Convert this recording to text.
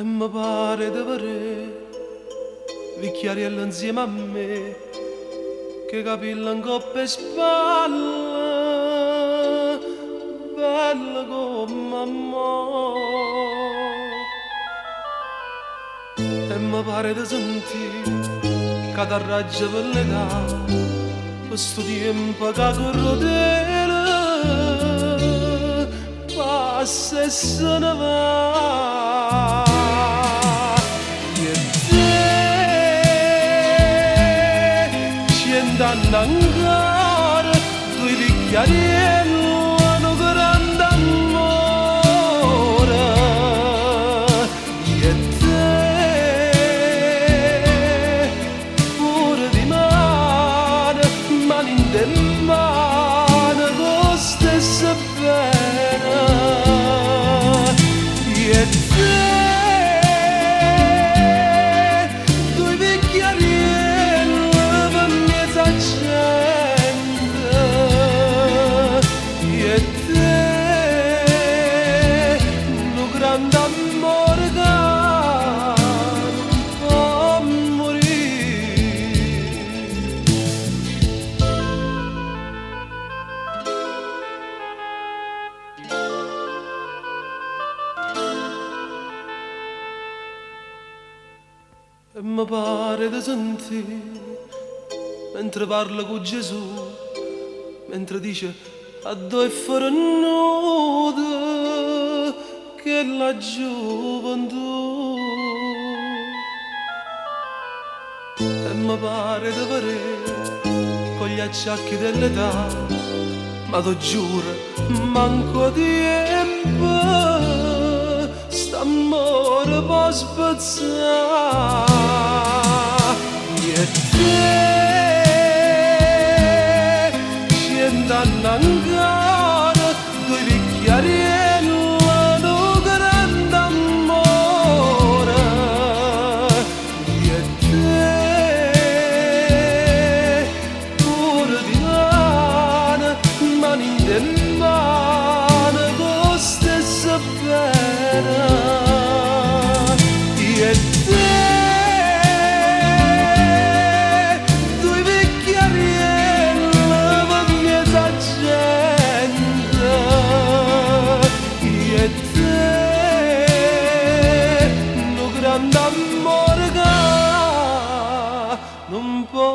E mi pare di vedere Vicchiariello insieme a me, che capilla in coppe e spalle, bella come mamma. E mi pare di sentire che t'arraggia per l'età, questo tempo che corrodere passa e se ne va. E te scendendo ancora due Vicchiariello hanno grande amore. E te pure di mano, mano in mano, con stessa pena. E te due Vicchiariello per mezza gente. E te un grande amore che non può morire. E mi pare di sentire, mentre parla con Gesù, mentre dice addo e fuori nudo, che la gioventù. E mi pare di vedere con gli acciacchi dell'età, ma ti giuro, manco tempo, st'amore può spezzare. E te scendendo ancora due Vicchiariello hanno grande amore. E te pure di mano, mano in mano, con stessa pena. E te due Vicchiariello per mezza gente. E te un grande amore che non può